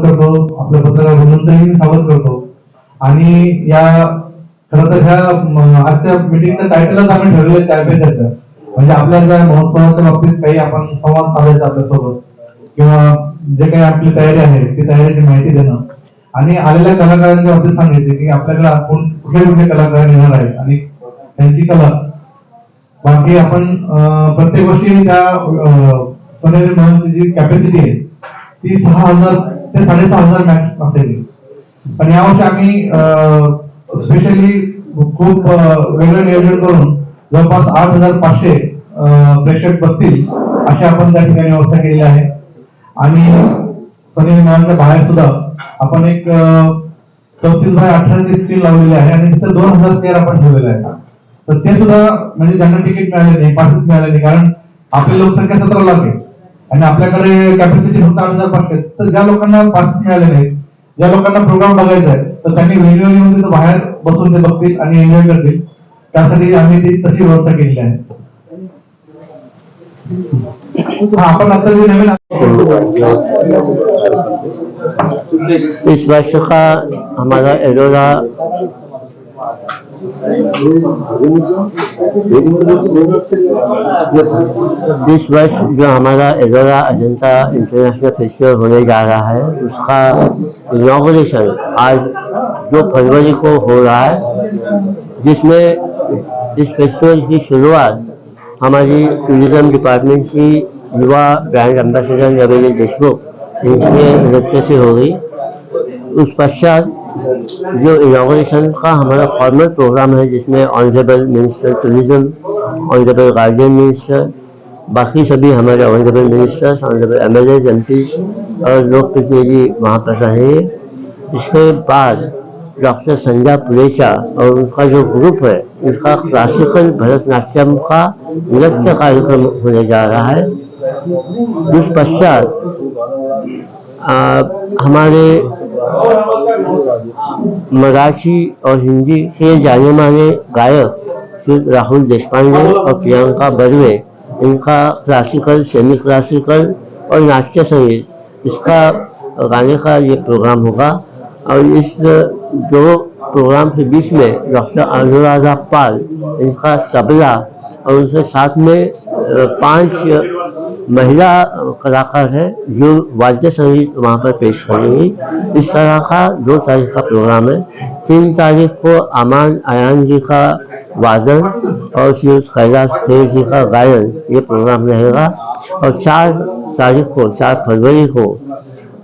करतो, आपल्या पत्रकार बंधूंचंही मी स्वागत करतो. आणि या खरं तर ह्या आजच्या मीटिंगचं टायटलच आम्ही ठरवलं चाय पे चर्चा. म्हणजे आपल्या ज्या महोत्सवाच्या बाबतीत काही आपण संवाद साधायचा आपल्यासोबत, किंवा जे काही आपली तयारी आहे ती तयारीची माहिती देणं, आणि आलेल्या कलाकारांच्या बाबतीत सांगायचे की आपल्याकडे कुठले कुठले कलाकार येणार आहेत आणि त्यांची कला. बाकी आपण प्रत्येक वर्षी त्या सोनेरी महलची जी कॅपॅसिटी आहे ती 6,000 ते 6,500 मॅक्स असेल. पण यावर्षी आम्ही स्पेशली खूप वेगळं नियोजन करून जवळपास 8,500 प्रेक्षक बसतील अशी आपण त्या ठिकाणी व्यवस्था केलेली आहे. आणि सोनेरी महलच्या बाहेर सुद्धा आपण एक 34x18 स्क्रीन लावलेली आहे आणि तिथे 2,000 चेअर आपण ठेवलेले आहेत. तर ते सुद्धा म्हणजे ज्यांना तिकीट मिळाले नाही, पासेस मिळाले नाही, कारण आपली लोकसंख्या 17 लाख आहे आणि आपल्याकडे कॅपॅसिटी फक्त 8,500. तर ज्या लोकांना पासेस मिळाले नाही, ज्या लोकांना प्रोग्राम बघायचा आहे, तर त्यांनी वेगवेगळे येऊन तिथं बाहेर बसून ते बघतील आणि एन्जॉय करतील. त्यासाठी आम्ही ती तशी व्यवस्था केलेली आहे. आपण आता जे नवीन इस वर्ष का हमारा एलोरा इस वर्ष जो हमारा एलोरा अजंता इंटरनेशनल फेस्टिवल होने जा रहा है, उसका इनॉग्रेशन आज 2 फरवरी को हो रहा है, जिसमें इस फेस्टिवल की शुरुआत हमारी टूरिज्म डिपार्टमेंट की युवा ब्रांड एम्बेसडर नवेली देशमुख इनके नृत्य से हो गई। उस पश्चात जो इनॉग्रेशन का हमारा फॉर्मल प्रोग्राम है, जिसमें honourable minister tourism, honourable guardian minister, बाकी सभी हमारे honourable ministers, honourable MLA MP और लोक प्रतिनिधि वहाँ पर रहेंगे। इसके बाद डॉक्टर संध्या पुलेचा और उनका जो ग्रुप है, उसका क्लासिकल भरतनाट्यम का नृत्य कार्यक्रम होने जा रहा है। उस पश्चात हमारे मराठी और हिंदी के जाने माने गायक श्री राहुल देशपांडे और प्रियंका बर्वे, इनका क्लासिकल, सेमी क्लासिकल और नाट्य संगीत, इसका गाने का ये प्रोग्राम होगा। और इस 2 प्रोग्राम के बीच में डॉक्टर अनुराधा पाल, इनका तबला, और उनके साथ में 5 महिला कलाकार है जो वाद्य संगीत वहाँ पर पेश करेंगी। इस तरह का 2 तारीख का प्रोग्राम है। 3 तारीख को अमान आयान जी का वादन और श्री कैलाश खेर जी का गायन, ये प्रोग्राम रहेगा। और 4 तारीख को, 4 फरवरी को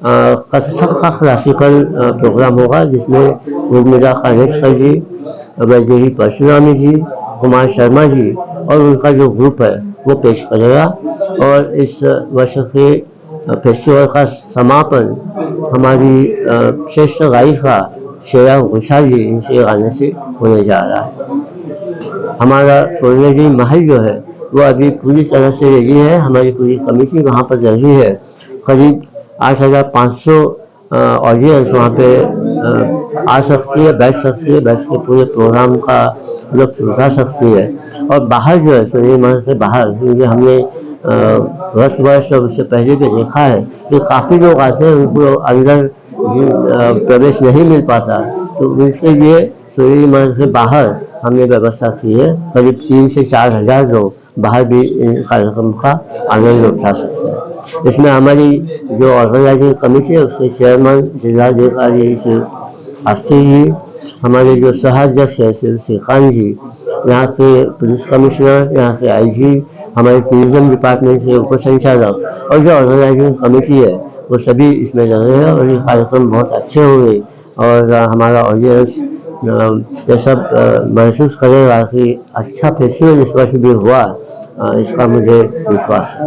कथक का क्लासिकल प्रोग्राम होगा, जिसमें उर्मिला कानेटकर जी, वैदेही परशुरामी जी, कुमार शर्मा जी और उनका जो ग्रुप है वो पेश करेगा। और इस वर्ष के फेस्टिवल का समापन हमारी श्रेष्ठ गायिका श्रेया घोषाल जी, इनसे गाने से होने जा रहा है। हमारा सोनेरी महल जो है वो अभी पूरी तरह से रेडी है। हमारी पूरी कमेटी वहाँ पर रही है। करीब 8,500 ऑडियंस वहाँ पे आ सकती है, बैठ सकती है, बैठ के पूरे प्रोग्राम का लुत्फ उठा सकती है। और बाहर जो है, सोनेरी महल के बाहर, क्योंकि हमने वर्ष और उससे पहले भी देखा है कि काफ़ी लोग आते हैं, उनको अंदर प्रवेश नहीं मिल पाता, तो उनके लिए सोनेरी महल से बाहर हमने व्यवस्था की है। करीब 3 से 4 हज़ार लोग बाहर भी इन कार्यक्रम का आनंद उठा सकते हैं। इसमें हमारी जो ऑर्गेनाइजिंग कमेटी है, उसके चेयरमैन जिलाधिकारी श्री अस्सी जी, हमारे जो सहाध्यक्ष है श्री श्रीकांत जी, यहाँ के पुलिस कमिश्नर, यहाँ के आईजी, हमारे टूरिज्म डिपार्टमेंट के उप संचालक और जो ऑर्गेनाइजिंग कमेटी है, वो सभी इसमें लगे हैं। और ये कार्यक्रम बहुत अच्छे होंगे और हमारा ऑडियंस ये सब महसूस करेगा कि अच्छा फेस्टिवल इस वर्ष भी हुआ, इसका मुझे विश्वास है।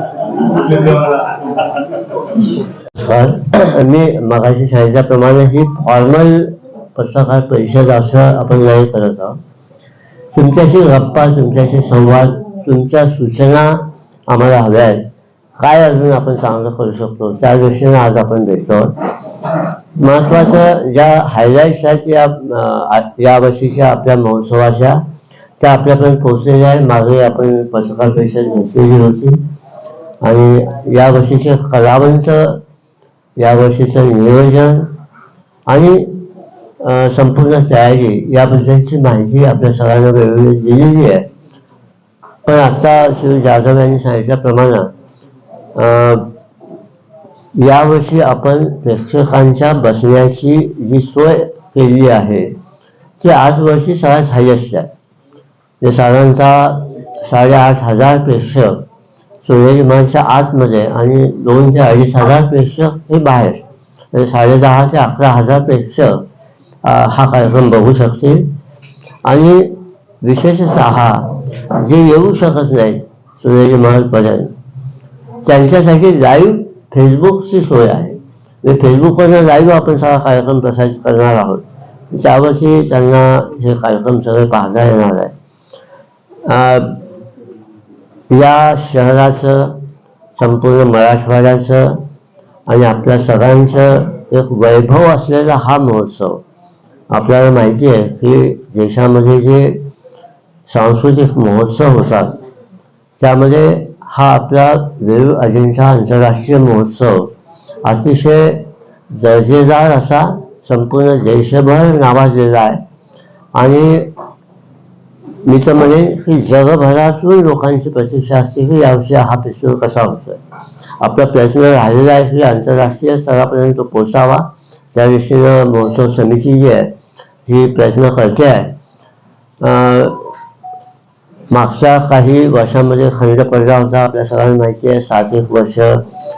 मी मगाशी सांगितल्याप्रमाणे ही फॉर्मल पत्रकार परिषद असं आपण नाही करत आहोत। तुमच्याशी गप्पा, तुमच्याशी संवाद, तुमच्या सूचना आम्हाला हव्या आहेत। काय अजून आपण चांगलं करू शकतो, त्या दृष्टीने आज आपण भेटतो। महत्त्वाचं ज्या हायलाईट्स आहेत या वर्षीच्या आपल्या महोत्सवाच्या, त्या आपल्यापर्यंत पोहोचलेल्या आहे। मागे आपण पत्रकार परिषद घेतलेली होती आणि या वर्षीचे कलावंत यावर्षीचं नियोजन आणि संपूर्ण तयारी याबद्दलची माहिती आपल्या सगळ्यांना वेळोवेळी दिलेली आहे. पण आता श्री जाधव यांनी सांगितल्याप्रमाणे यावर्षी आपण प्रेक्षकांच्या बसण्याची जी सोय केली आहे ती आजवर्षी सगळ्यात हायेस्ट आहे. ते साधारणतः 8,500 प्रेक्षक सूर्यमानच्या आतमध्ये आणि 2,000 ते 2,500 प्रेक्षक हे बाहेर, म्हणजे 10,500 ते 11,000 प्रेक्षक हा कार्यक्रम बघू शकतील. आणि विशेषतः जे येऊ शकत नाहीत सूर्यजी महालपर्यंत त्यांच्यासाठी लाईव्ह फेसबुकची सोय आहे. फेसबुकवरनं लाईव्ह आपण सगळा कार्यक्रम प्रसारित करणार आहोत. त्यावर्षी त्यांना हे कार्यक्रम सगळे पाहता येणार आहे. या शहराचं, संपूर्ण मराठवाड्याचं आणि आपल्या सगळ्यांचं एक वैभव असलेला हा महोत्सव. आपल्याला माहिती आहे की देशामध्ये जे सांस्कृतिक महोत्सव होतात त्यामध्ये हा आपला वेरूळ अजिंठा आंतरराष्ट्रीय महोत्सव अतिशय दर्जेदार असा संपूर्ण देशभर नावाजलेला आहे. आणि मी तर म्हणेन की जगभरातून लोकांची प्रतीक्षा असते की यावर्षी हा फेस्टिवल कसा होतोय. आपला प्रयत्न राहिलेला आहे की आंतरराष्ट्रीय स्तरापर्यंत तो पोचावा. त्या दृष्टीनं महोत्सव समिती जी आहे ही प्रयत्न करते आहे. मागच्या काही वर्षांमध्ये खंड पडला होता, आपल्या सगळ्यांना माहिती आहे. 7 वर्ष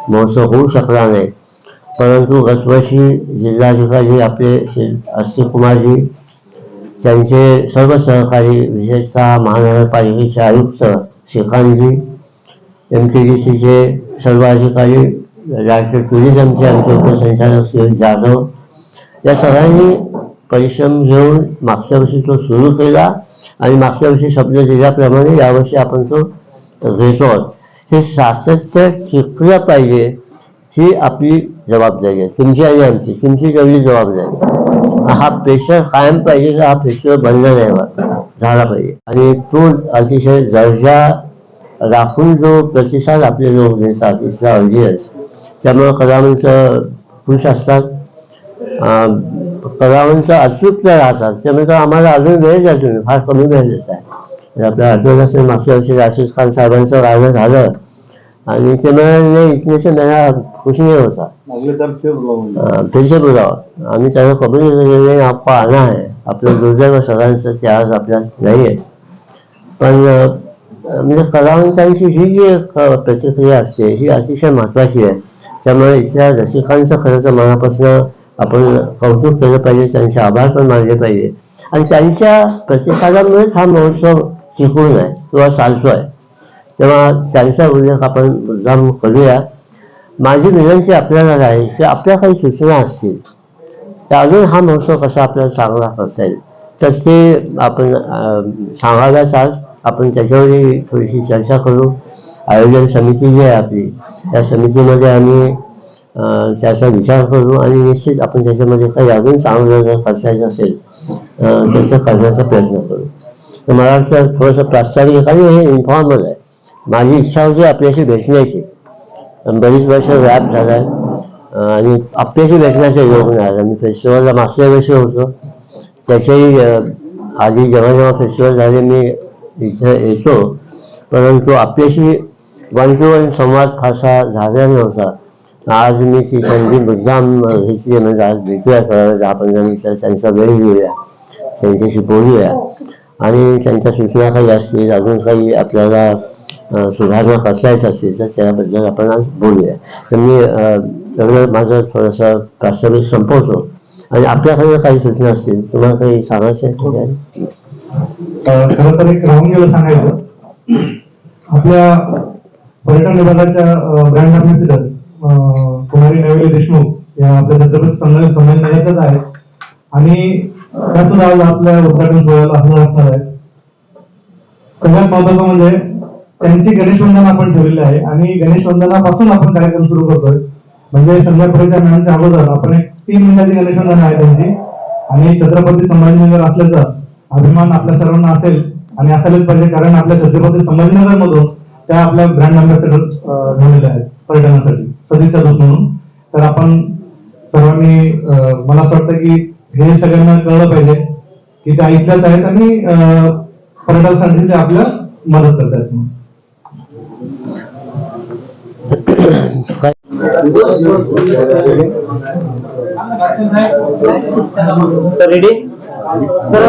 महोत्सव होऊ शकला नाही. परंतु गतवर्षी जिल्हाधिकारी आपले श्री अस्तिक कुमारजी, त्यांचे सर्व सहकारी, विशेषतः महानगरपालिकेचे आयुक्त श्रीकांतजी, MTDCचे सर्व अधिकारी, राज्य टुरिझमचे आमचे उपसंचालक श्री जाधव, या सगळ्यांनी परिश्रम घेऊन मागच्या वर्षी तो सुरू केला. आणि मागच्या वर्षी शब्द दिल्याप्रमाणे यावर्षी आपण तो घेतो. हे सातत्य शिकलं पाहिजे ही आपली जबाबदारी आहे, तुमची आणि आमची. तुमची जेवढी जबाबदारी, हा प्रेशर कायम पाहिजे की हा फेस्टिवल बंद नाही झाला पाहिजे. आणि तो अतिशय दर्जा राखून जो प्रतिसाद आपले लोक देतात, इथला ऑडियन्स, त्यामुळे कलावंत खुश असतात, कलावंत अचूक राहतात. त्यामुळे आम्हाला अजून वेळ द्या, तुम्ही फार कमी वेळ देत आहे. आपल्या आठवण असेल मागच्या वर्षी राशिद खान साहेबांचं गाणं झालं आणि ते म्हणाले इतने से मेरा खुश नहीं होता, फिर से बुलाओ. आम्ही त्यांना कबूल आपको आना है. आपलं दुर्दैव सगळ्यांचं ते आज आपल्यात नाही आहे. पण म्हणजे कलावंतांची ही जी एक प्रतिक्रिया असते ही अतिशय महत्त्वाची आहे. त्यामुळे इथल्या रसिकांचं खरं तर मनापासून आपण कौतुक केलं पाहिजे, त्यांचे आभार पण मानले पाहिजे. आणि त्यांच्या प्रतिसादामुळेच हा महोत्सव टिकून आहे किंवा चालतोय. तेव्हा त्यांचा उल्लेख आपण मुद्दाम करूया. माझी विनंती आपल्याला आहे की आपल्या काही सूचना असतील तर अजून हा महोत्सव कसा आपल्याला चांगला करता येईल तर ते आपण सांगाव्याच. आज आपण त्याच्यावरही थोडीशी चर्चा करू. आयोजन समिती जी आहे आपली, त्या समितीमध्ये आम्ही त्याचा विचार करू आणि निश्चित आपण त्याच्यामध्ये काही अजून चांगलं जर खर्चायचं असेल त्याचं करण्याचा प्रयत्न करू. तर मला वाटतं थोडंसं प्रास्ताविक आणि हे इन्फॉर्मल आहे. माझी इच्छा होती आपल्याशी भेटण्याची, बरीच वर्ष गॅप झाला आहे आणि आपल्याशी भेटण्याचे योग नाही आला. मी फेस्टिवलला मागच्या वर्षी होतो, त्याच्याही आधी जेव्हा जेव्हा फेस्टिवल झाले मी इथं येतो, परंतु आपल्याशी 1 to 1 संवाद फारसा झाला नव्हता. आज मी ती संधी मुद्दाम घेतली, म्हणजे आज भेटूया, 10-15 मिनिटं त्यांचा वेळ घेऊया, त्यांच्याशी बोलूया आणि त्यांच्या सूचना काही असतील, अजून काही आपल्याला सुधारणा करता येत असतील तर त्याबद्दल आपण आज बोलूया. तर मी एवढं माझं थोडंसं प्रास्ताविक संपवतो आणि आपल्याकडे काही सूचना असतील, तुम्हाला काही सांगायचं आहे? खरं तर एक राहून गेलं सांगायचं, आपल्या पर्यटन विभागाच्या ब्रँड अँबॅसेडर कुमारी नैवेली देशमुख या आपल्या छत्रपती संभाजीनगरच्याच आहेत आणि त्या सुद्धा आज आपल्या उद्घाटन सोहळ्याला हजर असणार आहेत. सगळ्यात महत्वाचं म्हणजे त्यांची गणेश वंदना आपण ठेवलेली आहे आणि गणेश वंदनापासून आपण कार्यक्रम सुरू करतोय. म्हणजे संध्याकाळच्या मॅमच्या अगोदर आपण एक 3 मिनिटाची गणेश वंदना आहे त्यांची आणि छत्रपती संभाजीनगर असल्याचा अभिमान आपल्या सर्वांना असेल आणि असायलाच पाहिजे, कारण आपल्या छत्रपती संभाजीनगर मधून त्या आपल्या ब्रँड अँबॅसेडर झालेल्या आहेत पर्यटनासाठी, सदिच्छा दूत म्हणून. तर आपण सर्वांनी मला असं वाटतं की हे सगळ्यांना कळलं पाहिजे की त्या इथल्याच आहेत आणि पर्यटकांसाठी ते आपल्या मदत करतात. रेडी सर,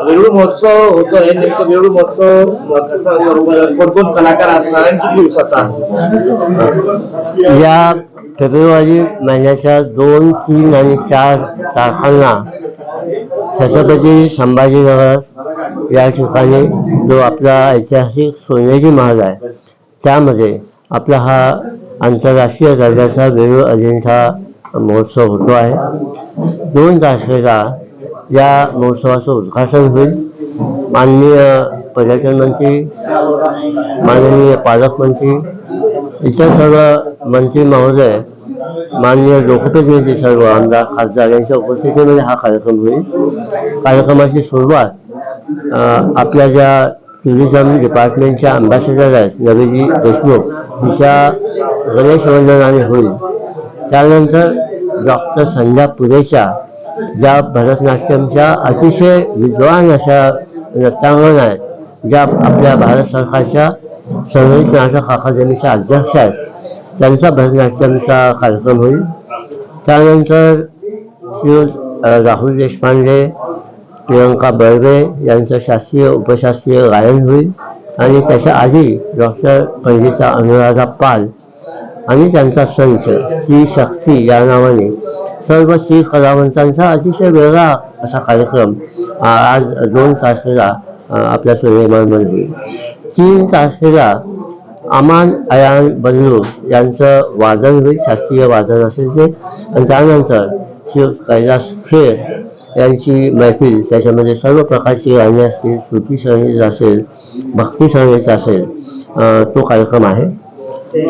वेरूळ महोत्सव होतोय. नेमकं वेरूळ महोत्सव कसा, कोण कलाकार असणार आणि किती दिवसाचा? या फेब्रुवारी महिन्याच्या 2, 3 आणि 4 तारखांना छत्रपती संभाजीनगर या ठिकाणी जो आपला ऐतिहासिक सोनेरी महल आहे त्यामध्ये आपला हा आंतरराष्ट्रीय दर्जाचा वेरूळ अजिंठा महोत्सव होतो आहे. 2 तारखेला या महोत्सवाचं उद्घाटन होईल. माननीय पर्यटन मंत्री, माननीय पालकमंत्री, इतर सर्व मंत्री महोदय, माननीय लोकप्रतिनिधी, सर्व आमदार खासदार यांच्या उपस्थितीमध्ये हा कार्यक्रम होईल. कार्यक्रमाची सुरुवात आपल्या ज्या टुरिझम डिपार्टमेंटच्या अँबॅसेडर आहेत नवीजी देशमुख तिच्या गणेश वंदनाने होईल. त्यानंतर डॉक्टर संध्या पुरेच्या ज्या भरतनाट्यमच्या अतिशय विद्वान अशा नृत्यांगण आहेत, ज्या आपल्या भारत सरकारच्या संगीत नाटक अकादमीच्या अध्यक्ष आहेत, त्यांचा भरतनाट्यमचा कार्यक्रम होईल. त्यानंतर श्री राहुल देशपांडे, प्रियंका बर्वे यांचं शास्त्रीय उपशास्त्रीय गायन होईल. आणि त्याच्या आधी डॉक्टर पंडिता अनुराधा पाल आणि त्यांचा संच श्री शक्ती या नावाने सर्व श्री कलावंतांचा अतिशय वेगळा असा कार्यक्रम आज 2 तारखेला आपल्या सोनेरीमध्ये होईल. 3 तारखेला अमान अयान बल्लू यांचं वादन होईल, शास्त्रीय वादन असेल ते. आणि त्यानंतर श्री कैलास खेर यांची मैफिल, त्याच्यामध्ये सर्व प्रकारची गाणी असतील, श्रुती संगीत असेल, भक्ती संगीत असेल, तो कार्यक्रम आहे.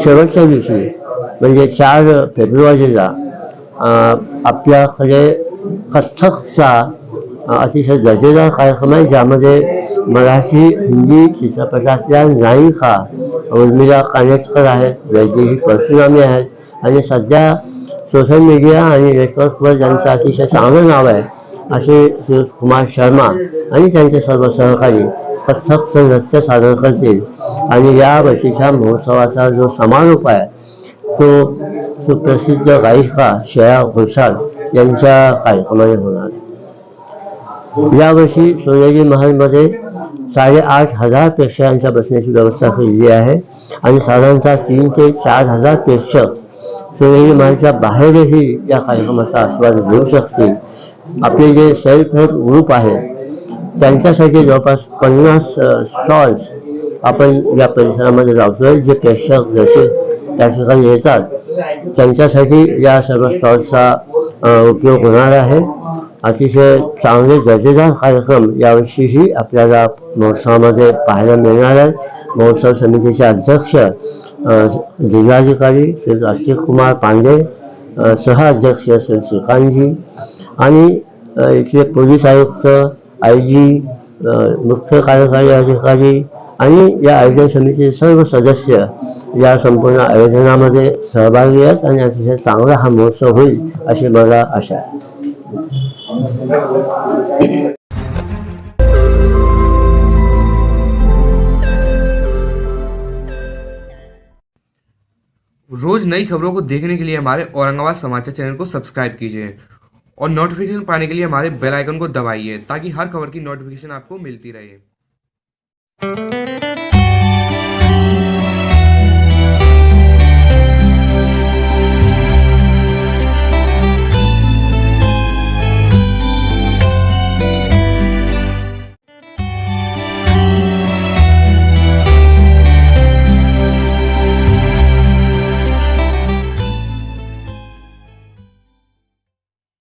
शेवटच्या दिवशी म्हणजे 4 फेब्रुवारीला आपल्याकडे कथ्थकचा अतिशय दर्जेदार कार्यक्रम आहे, ज्यामध्ये मराठी हिंदी चित्रपटातल्या नायिका उर्मिला कानेटकर आहेत, वैदेही परशुरामी आहेत आणि सध्या सोशल मीडिया आणि नेटवर्कवर ज्यांचं अतिशय चांगलं नाव आहे असे श्री कुमार शर्मा आणि त्यांचे सर्व सहकारी कथ्थकचं नृत्य सादर करतील. आणि या वर्षीच्या महोत्सवाचा जो समारोप आहे तो सुप्रसिद्ध गायिका श्रेया घोषाल यांच्या कार्यक्रमाने होणार आहे. यावर्षी सोनेरी महलमध्ये 8,500 प्रेक्षकांच्या बसण्याची व्यवस्था केलेली आहे आणि साधारणतः 3 ते 4,000 प्रेक्षक सोनेरी महलच्या बाहेरही या कार्यक्रमाचा आस्वाद घेऊ शकतील. आपले जे सेल्फ हेल्प ग्रुप आहेत त्यांच्यासाठी जवळपास 50 स्टॉल्स आपण या परिसरामध्ये लावतोय. जे प्रेक्षक जसे त्या ठिकाणी येतात त्यांच्यासाठी या सर्व स्टॉल्सचा उपयोग होणार आहे. अतिशय चांगले दर्जेदार कार्यक्रम यावर्षीही आपल्याला महोत्सवामध्ये पाहायला मिळणार आहेत. महोत्सव समितीचे अध्यक्ष जिल्हाधिकारी श्री राष्ट्रीय कुमार पांडे, सहअध्यक्ष श्री श्रीकांतजी आणि इथले पोलीस आयुक्त, IG, मुख्य कार्यकारी अधिकारी आणि या आयोजन समितीचे सर्व सदस्य या संपूर्ण आयोजनामध्ये सहभागी आहेत आणि अतिशय चांगला हा महोत्सव होईल अशी मला आशा आहे. रोज नई खबरों को देखने के लिए हमारे औरंगाबाद समाचार चैनल को सब्सक्राइब कीजिए और नोटिफिकेशन पाने के लिए हमारे बेल आइकन को दबाइए ताकि हर खबर की नोटिफिकेशन आपको मिलती रहे.